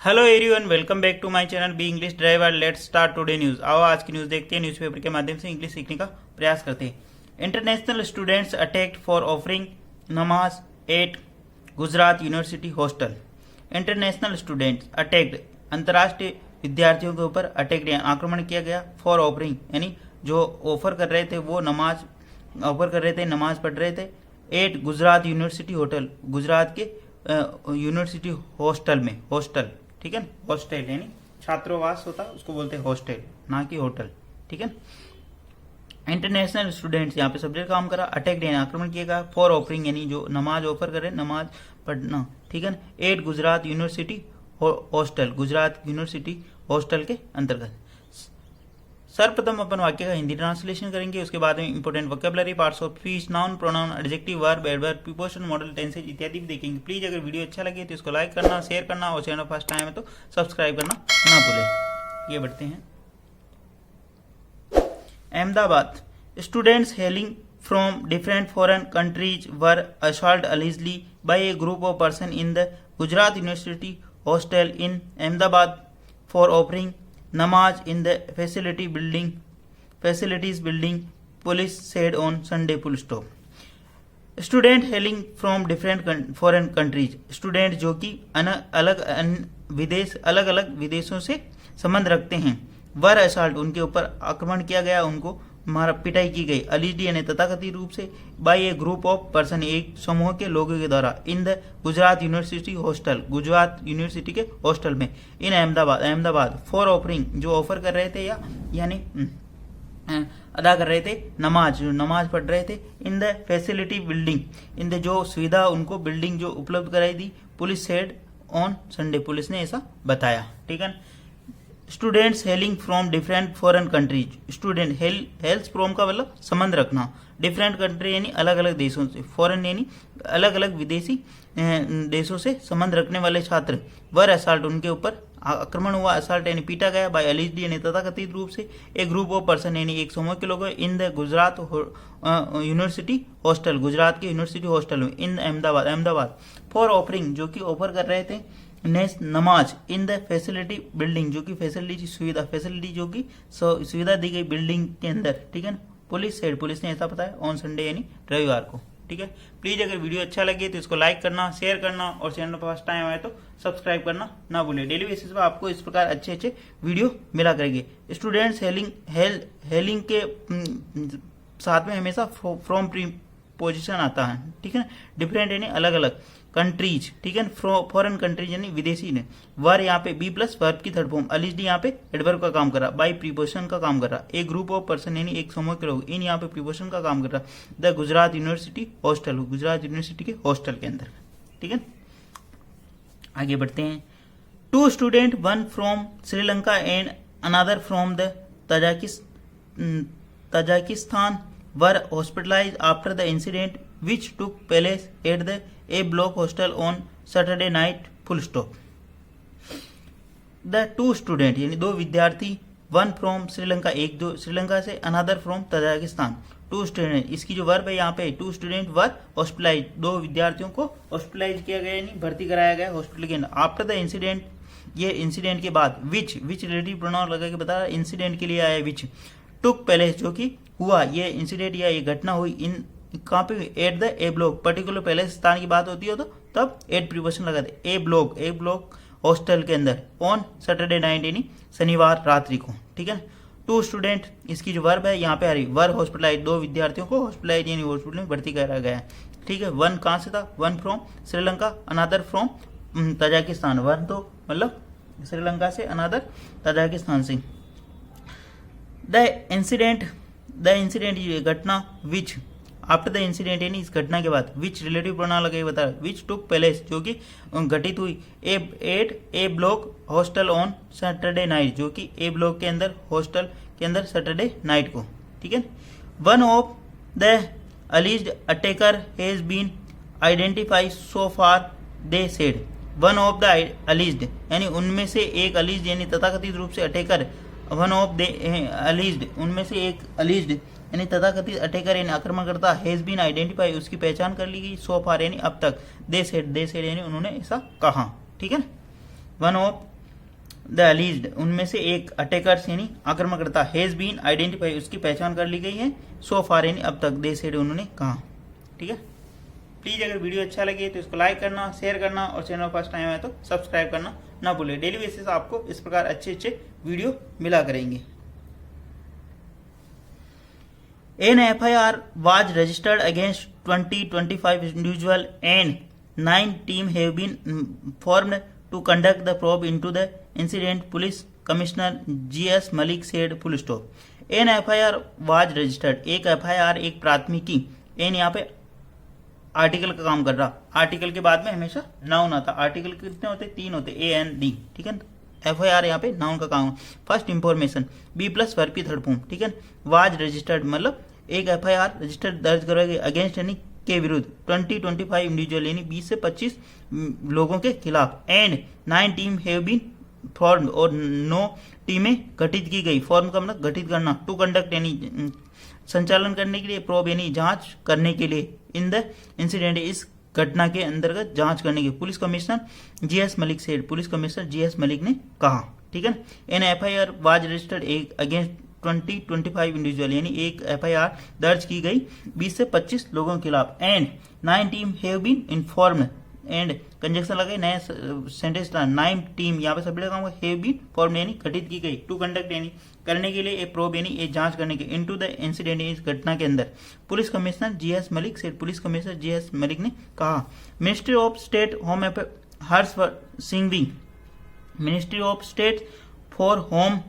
Hello everyone, welcome back to my channel B English driver. Let's start today news. आओ आज की news देखते हैं। न्यूज़पेपर के माध्यम से इंग्लिश सीखने का प्रयास करते हैं। International students attacked for offering नमाज at Gujarat university hostel. International students attacked, अंतर्राष्ट्रीय विद्यार्थियों के ऊपर अटैक आक्रमण किया गया। फॉर ऑफरिंग यानी जो ऑफर कर रहे थे, वो नमाज ऑफर कर रहे थे, नमाज पढ़ रहे थे। At Gujarat university hotel, Gujarat के यूनिवर्सिटी हॉस्टल में, हॉस्टल ठीक है, हॉस्टल यानी छात्रावास होता है, उसको बोलते हैं हॉस्टल, ना कि होटल। ठीक है। इंटरनेशनल स्टूडेंट्स यहाँ पे सब्जेक्ट काम करा, अटैक यानी आक्रमण किया गया। फॉर ऑफरिंग यानी जो नमाज ऑफर करे, नमाज पढ़ना। ठीक है। At Gujarat university hostel, Gujarat university hostel के अंतर्गत। सर्वप्रथम अपन वाक्य का हिंदी ट्रांसलेशन करेंगे, उसके बाद में important vocabulary, parts of speech, noun, pronoun, adjective, verb, adverb, preposition, model, tenses इत्यादि भी देखेंगे। प्लीज अगर वीडियो अच्छा लगे तो इसको लाइक करना, शेयर करना और चैनल फर्स्ट टाइम है तो सब्सक्राइब करना ना भूलें। ये बढ़ते हैं। Ahmedabad, students hailing from different foreign countries were assault allegedly by a group of person in the Gujarat University hostel in Ahmedabad for offering namaz in the facilities building, police said on Sunday. Full stop. Student hailing from different foreign countries, student जो कि अलग अलग विदेशों से संबंध रखते हैं। वर assault, उनके ऊपर आक्रमण किया गया, उनको मारा पिटाई की गई। अलीडी यानी तथाकथित रूप से, by a group of person, एक समूह के लोगों के द्वारा। In the Gujarat university hostel, Gujarat university के हॉस्टल में। इन अहमदाबाद फॉर ऑफरिंग, जो ऑफर कर रहे थे या यानी अदा कर रहे थे नमाज, जो नमाज पढ़ रहे थे। In the facility building, in the जो सुविधा उनको बिल्डिंग जो उपलब्ध कराई दी। Police said on Sunday, police ने ऐसा बताया। ठीक है। Students hailing from different foreign countries, student hails from का मतलब संबंध रखना, डिफरेंट कंट्री यानी अलग अलग देशों से, फॉरेन यानी अलग अलग विदेशी देशों से संबंध रखने वाले छात्र। वर असॉल्ट, उनके ऊपर आक्रमण हुआ। असॉल्ट यानी पीटा गया। बाय एलिजडी यानी तथाकथित रूप से। एक ग्रुप ऑफ पर्सन यानी एक समूह के लोग। इन the Gujarat university hostel, Gujarat के यूनिवर्सिटी हॉस्टल में। इन अहमदाबाद फॉर ऑफरिंग, जो कि ऑफर कर रहे थे नमाज। इन द फैसिलिटी बिल्डिंग, जो कि फैसिलिटी सुविधा, फैसिलिटी जो कि सुविधा दी गई बिल्डिंग के अंदर। ठीक है। पुलिस सेड, पुलिस ने ऐसा बताया ऑन संडे यानी रविवार को। ठीक है। प्लीज अगर वीडियो अच्छा लगे तो इसको लाइक करना, शेयर करना और चैनल पर फर्स्ट टाइम आए तो सब्सक्राइब करना ना भूलें। डेली बेसिस पर आपको इस प्रकार अच्छे वीडियो मिला करेंगे। स्टूडेंट्स हेलिंग के साथ में हमेशा फ्रॉम पोजिशन आता है। ठीक है। डिफरेंट यानी अलग अलग कंट्रीज। ठीक है। फॉरेन कंट्रीज यानी विदेशी ने। वर यहाँ पे बी प्लस वर्ब की थर्ड फॉर्म। अलिजडी यहाँ पे एडवर्ब का काम कर रहा। बाई प्रीपोजिशन का काम कर रहा। एक ग्रुप ऑफ पर्सन यानी एक समूह के लोग। इन यहाँ पे प्रीपोजिशन का काम कर रहा। The Gujarat university hostel, Gujarat university के हॉस्टल के अंदर। ठीक है। आगे बढ़ते हैं। Two student, one from Sri Lanka and another from the Tajikistan were hospitalized after the incident which took place at the A block hostel on Saturday night. Full stop. The two student यानी दो विद्यार्थी, वन फ्रॉम श्रीलंका, एक दो श्रीलंका से, another from Tajikistan. Two student, इसकी जो verb है यहाँ पे, टू स्टूडेंट वर हॉस्पिटलाइज, दो विद्यार्थियों को हॉस्पिटलाइज किया गया यानी भर्ती कराया गया हॉस्पिटल के अंदर। आफ्टर द इंसिडेंट, ये इंसिडेंट के बाद। विच रिलेटिव प्रोनाउन लगा के बता रहा, इंसिडेंट के लिए आया विच। टुक प्लेस, जो कि हुआ, ये इंसिडेंट या ये घटना हुई। इन कहाँ पे? At the A block, particular पहले स्थान की बात होती है तो तब एट प्रीपोजिशन लगाते। ए ब्लॉक हॉस्टल के अंदर। ऑन सैटरडे नाइट यानी शनिवार रात्रि को। ठीक है। टू स्टूडेंट, इसकी जो वर्ब है यहाँ पे आ रही, वर हॉस्पिटलाइज, दो विद्यार्थियों को हॉस्पिटलाइज यानी हॉस्पिटल में भर्ती कराया गया है। ठीक है। वन कहाँ से था? One from Sri Lanka, another from Tajikistan. One तो मतलब श्रीलंका से, अनदर ताजिकिस्तान से। द इंसिडेंट ये घटना, विच आफ्टर द इंसिडेंट यानी इस घटना के बाद। विच रिलेटिव प्रोनाउन लगे बता रहा। विच टुक प्लेस, जो कि घटित हुई। At A block hostel on Saturday night, जो कि ए ब्लॉक के अंदर, हॉस्टल के अंदर सैटरडे नाइट को। ठीक है। One of the alleged attacker has been identified so far, they said. One of the alleged यानी उनमें से एक, अलीज्ड यानी तथाकथित रूप से attacker. One of the alleged, उनमें से एक अलीज्ड यानी तथाकथित अटैकर यानी आक्रमणकर्ता। हैज बीन आइडेंटिफाई, उसकी पहचान कर ली गई। सो फार यानी अब तक। दे सेड यानी उन्होंने ऐसा कहा। ठीक है। वन ऑफ द अलीज्ड उनमें से एक अटैकर्स यानी आक्रमणकर्ता हैज बीन आइडेंटिफाई उसकी पहचान कर ली गई है सो फार यानी अब तक दे सेड उन्होंने कहा। ठीक है, प्लीज अगर वीडियो अच्छा लगे तो इसको लाइक करना, शेयर करना और चैनल फर्स्ट टाइम है तो सब्सक्राइब करना ना भूले। डेली बेसिस आपको इस प्रकार अच्छे अच्छे वीडियो मिला करेंगे। An FIR was registered against 25 individuals and 9 teams have been formed to conduct the probe into the incident, Police Commissioner G.S. Malik said full stop. An FIR was registered, एक FIR एक प्राथमिकी, N यहाँ पे article का काम कर रहा, article के बाद में हमेशा नाउन आता, आर्टिकल कितने होते, 3 होते, AND। ठीक है, FIR यहाँ पे नाउन का काम। First information B plus verb की थर्ड फॉर्म। ठीक है, वाज रजिस्टर्ड मतलब एक FIR रजिस्टर्ड दर्ज करवाई गई अगेंस्ट यानी के विरुद्ध 25 इंडिविजुअल यानी 20 से 25 लोगों के खिलाफ and 9 team have been formed और 9 टीमें गठित की गई। फॉर्म का मतलब गठित करना, टू कंडक्ट यानी संचालन करने के लिए, प्रोब यानी जांच करने के लिए, इन द इंसिडेंट इस घटना के अंतर्गत जांच करने के। Police commissioner GS Malik said, police commissioner GS Malik ने कहा। ठीक है, an FIR was registered against 25 individual यानी एक FIR दर्ज की गई 20 से 25 लोगों के खिलाफ and 9 team have been informed and conjunction लगे नया सेंटेंस था, 9 टीम यहाँ पे सब लगा हुआ हैव बीन फॉर्म्ड यानी गठित की गई, टू कंडक्ट यानी करने के लिए, ए प्रोब यानी ए जांच करने के, इनटू द इंसिडेंट इस घटना के अंदर। पुलिस कमिश्नर GS मलिक से, पुलिस कमिश्नर GS मलिक ने कहा। Ministry of state home Harsh Singhvi, ministry of state for home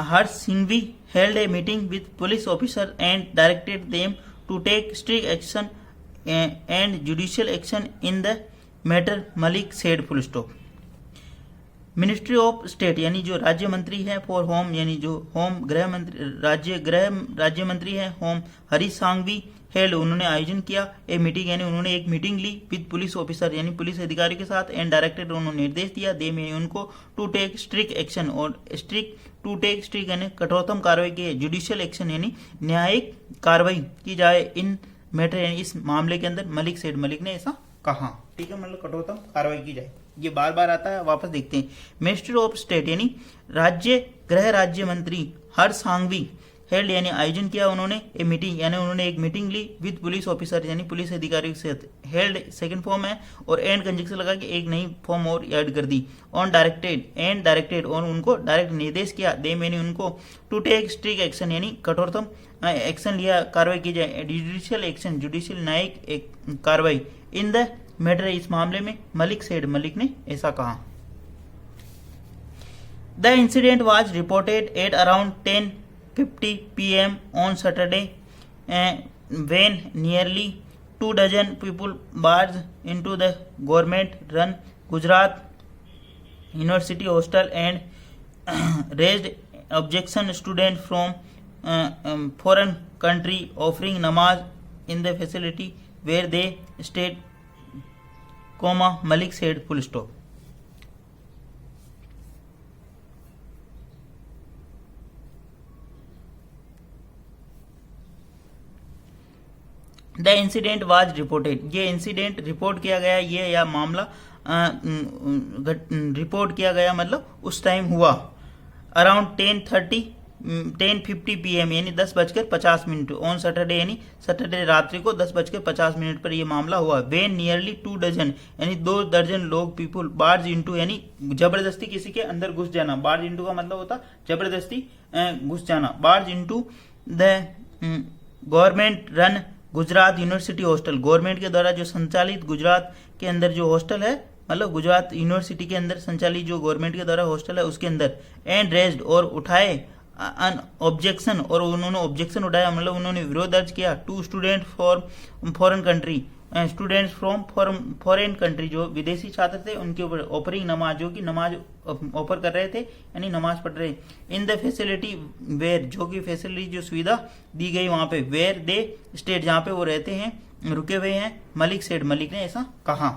Harsh Singhvi held a meeting with police officers and directed them to take strict action and judicial action in the matter, Malik said full stop. Ministry of state यानी जो राज्य मंत्री है for home यानी जो home गृह मंत्री राज्य मंत्री है होम हरीश सांघवी हेल्ड उन्होंने आयोजन किया ए मीटिंग यानी उन्होंने एक मीटिंग ली विद पुलिस ऑफिसर यानी पुलिस अधिकारी के साथ एंड डायरेक्टेड उन्होंने निर्देश दिया दे में उनको टू टेक स्ट्रिक्ट एक्शन और स्ट्रिक्ट यानी कठोरतम कार्रवाई की, जुडिशियल एक्शन यानी न्यायिक कार्रवाई की जाए इन मैटर यानी इस मामले के अंदर। मलिक सेड, मलिक ने ऐसा कहा। ठीक है, मतलब कठोरतम कार्रवाई की जाए, ये बार बार आता है, वापस देखते हैं। मिनिस्ट्री ऑफ स्टेट यानी गृह राज्य मंत्री हर्ष सांघवी हेल्ड यानी आयोजन किया उन्होंने ए मीटिंग यानी उन्होंने एक मीटिंग ली विद पुलिस ऑफिसर यानी पुलिस अधिकारी के साथ। हेल्ड सेकंड फॉर्म है और एंड कंजक्शन लगा के एक नई फॉर्म और ऐड कर दी। ऑन डायरेक्टेड और उनको डायरेक्ट निर्देश किया, दे मैंने उनको टू टेक स्ट्रिक्ट एक्शन यानी कठोरतम एक्शन लिया, कार्रवाई की जाए, जुडिशियल एक्शन जुडिशियल न्यायिक कार्रवाई इन द मैटर इस मामले में। मलिक सेड, मलिक ने ऐसा कहा। The incident was reported at around 10:50 PM on Saturday when nearly 2 dozen people barged into the government-run Gujarat University hostel and raised objection. Students from foreign country offering namaz in the facility where they stayed, Malik said full stop. The incident was reported, ये incident report किया गया, ये या मामला report किया गया मतलब उस टाइम हुआ अराउंड 10:50 PM यानी 10:50 ऑन सैटरडे यानी सैटरडे रात्रि को 10:50 पर यह मामला हुआ। वेन नियरली 2 डजन यानी 2 दर्जन लोग पीपुल बार्ज इंटू यानी जबरदस्ती किसी के अंदर घुस जाना, बार्ज इंटू का मतलब होता जबरदस्ती घुस जाना, barge into the government run Gujarat university hostel, government के द्वारा जो संचालित गुजरात के अंदर जो हॉस्टल है मतलब गुजरात यूनिवर्सिटी के अंदर संचालित जो गवर्नमेंट के द्वारा हॉस्टल है उसके अंदर। एंड रेज्ड और उठाए अन ऑब्जेक्शन और उन्होंने ऑब्जेक्शन उठाया मतलब उन्होंने विरोध दर्ज किया two student foreign country, students from foreign country जो विदेशी छात्र थे उनके ऊपर ऑफरिंग नमाज जो कि नमाज ऑफर कर रहे थे यानी नमाज पढ़ रहे इन द फैसिलिटी वेयर जो कि फैसिलिटी जो सुविधा दी गई वहां पे, वेयर दे स्टेट जहां पे वो रहते हैं रुके हुए हैं। मलिक सेड, मलिक ने ऐसा कहा।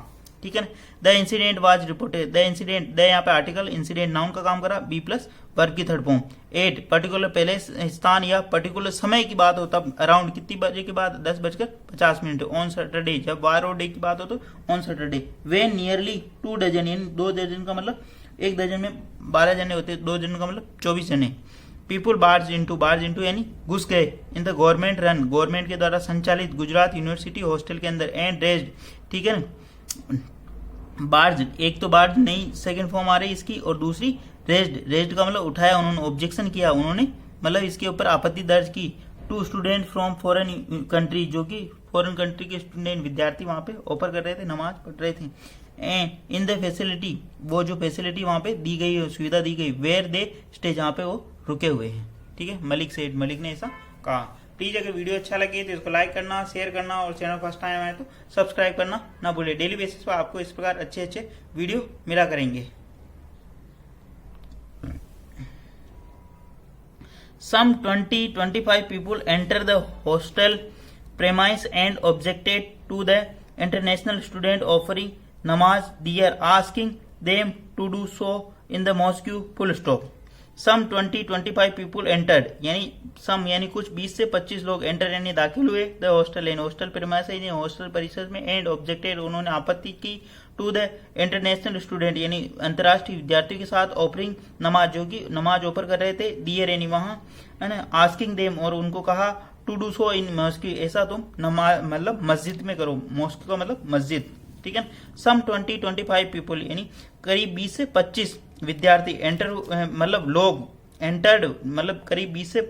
ठीक है ना। The incident was reported, the incident, the यहाँ पे आर्टिकल, इंसिडेंट नाउन का काम करा, बी प्लस वर्ब की थर्ड फॉर्म। 8 पर्टिकुलर पहले स्थान या पर्टिकुलर समय की बात हो तब अराउंड कितनी बजे की बात, 10:50 ऑन सैटरडे, जब वार और डे की बात हो तो ऑन सैटरडे। वे नियरली 2 डजन, यानी 2 डजन का मतलब 1 डजन में 12 जने होते, 2 डजन का मतलब 24 जने। पीपुल बार्ज इंटू यानी घुस गए in the government run, government के द्वारा संचालित गुजरात यूनिवर्सिटी हॉस्टल के अंदर, एंड रेज्ड, ठीक है ना। बार्ज, एक तो बार्ज नई सेकंड फॉर्म आ रही इसकी, और दूसरी रेज्ड, रेज्ड का मतलब उठाया उन्होंने, ऑब्जेक्शन किया उन्होंने, मतलब इसके ऊपर आपत्ति दर्ज की। 2 स्टूडेंट फ्रॉम फॉरेन कंट्री, जो कि फॉरेन कंट्री के स्टूडेंट विद्यार्थी वहां पे ऑफर कर रहे थे, नमाज पढ़ रहे थे। एंड इन द फैसिलिटी, वो जो फैसिलिटी वहां पे दी गई, सुविधा दी गई, वेयर दे स्टे, जहाँ पे वो रुके हुए हैं, ठीक है। मलिक सेठ, मलिक ने ऐसा कहा। प्लीज अगर वीडियो अच्छा लगे तो इसको लाइक करना, शेयर करना, और चैनल फर्स्ट टाइम आए तो सब्सक्राइब करना ना भूले। डेली बेसिस पर आपको इस प्रकार अच्छे अच्छे वीडियो मिला करेंगे। Some 20-25 people enter the hostel premise and objected to the international student offering namaz. They are asking them to do so in the mosque. Full stop. Some 20-25 people entered, यानी some यानी कुछ 20 से 25 लोग enter यानी दाखिल हुए the hostel, in hostel premise यानी hostel परिसर में, एंड ऑब्जेक्टेड उन्होंने आपत्ति की, टू द इंटरनेशनल स्टूडेंट यानी अंतर्राष्ट्रीय विद्यार्थियों के साथ ऑफरिंग नमाज, जो कि नमाज ऑफर कर रहे थे, दियर यानी वहां, है ना। आस्किंग देम, और उनको कहा, to do so in mosque, ऐसा तुम नमाज मतलब मस्जिद में करो, मॉस्क का मतलब मस्जिद, ठीक है। सम 20-25 पीपल यानी करीब 20 से 25 विद्यार्थी, एंटर मतलब लोग, एंटर्ड मतलब करीब 20 से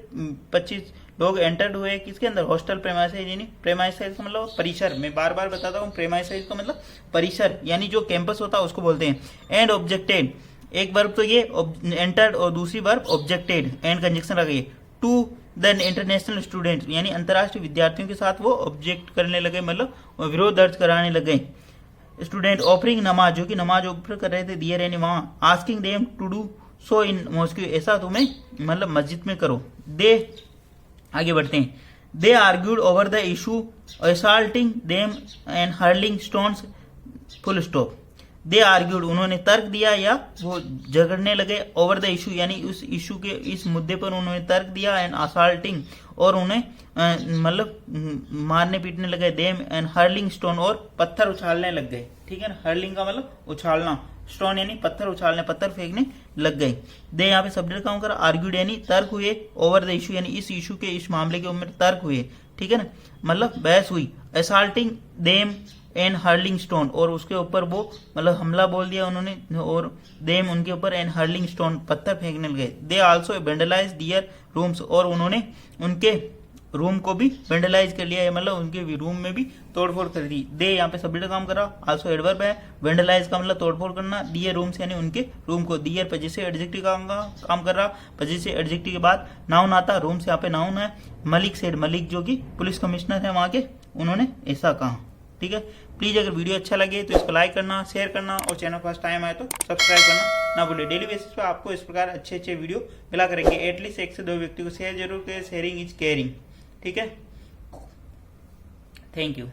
25 लोग एंटर्ड हुए किसके अंदर, हॉस्टल प्रेमाइसाइज, यानी प्रेमाइसाइज का मतलब परिसर, मैं बार बार बताता हूँ, प्रेमाइसाइज का मतलब परिसर यानी जो कैंपस होता है उसको बोलते हैं। एंड ऑब्जेक्टेड, एक वर्ब तो ये एंटर्ड और दूसरी वर्ब ऑब्जेक्टेड, एंड कंजक्शन लग गई, टू द इंटरनेशनल स्टूडेंट यानी अंतर्राष्ट्रीय विद्यार्थियों के साथ वो ऑब्जेक्ट करने लगे, मतलब विरोध दर्ज कराने लग गए। स्टूडेंट ऑफरिंग नमाज, जो कि नमाज ऑफर कर रहे थे, दियर यानी वहां, asking them to do so in mosque, ऐसा तुम्हें मतलब मस्जिद में करो। दे, आगे बढ़ते हैं, they argued over the issue assaulting them and hurling stones, full stop. They argued, उन्होंने तर्क दिया या वो झगड़ने लगे, ओवर द इशू यानी उस इशू के, इस मुद्दे पर उन्होंने तर्क दिया, एंड असॉल्टिंग और उन्हें मतलब मारने पीटने लगे, देम एंड हर्लिंग स्टोन और पत्थर उछालने लग गए, ठीक है ना। हर्लिंग का मतलब उछालना, स्टोन यानी पत्थर उछालने, पत्थर फेंकने लग गए। दे यहाँ पे सब्जेक्ट काम करा, आर्ग्यूड यानी तर्क हुए, ओवर द इशू यानी इस इशू के, इस मामले के ऊपर तर्क हुए, ठीक है ना, मतलब बहस हुई। Assaulting them and hurling stone, और उसके ऊपर वो मतलब हमला बोल दिया उन्होंने, और देम उनके ऊपर, एंड हर्लिंग स्टोन पत्थर फेंकने लगे। They also vandalise their rooms, और उन्होंने उनके रूम को भी वेंडलाइज कर लिया, मतलब उनके रूम में भी तोड़फोड़ कर दी। दे यहाँ पे सब्जेक्ट काम करा, आल्सो एडवर्ब है, वेंडलाइज का मतलब तोड़फोड़ करना, दियर रूम्स यानी उनके रूम को, दियर पोजेसिव एडजेक्टिव का काम कर रहा, पोजेसिव एडजेक्टिव के बाद नाउन आता, रूम्स यहाँ पे नाउन है। मलिक सेठ, मलिक जो कि पुलिस कमिश्नर है वहां के, उन्होंने ऐसा कहा, ठीक है। प्लीज अगर वीडियो अच्छा लगे तो इसको लाइक करना, शेयर करना, और चैनल फर्स्ट टाइम आए तो सब्सक्राइब करना ना भूले। डेली बेसिस पर आपको इस प्रकार अच्छे अच्छे वीडियो मिला करेंगे। एटलीस्ट 1 से 2 व्यक्ति को शेयर जरूर करें, शेयरिंग इज केयरिंग, ठीक है। Thank you.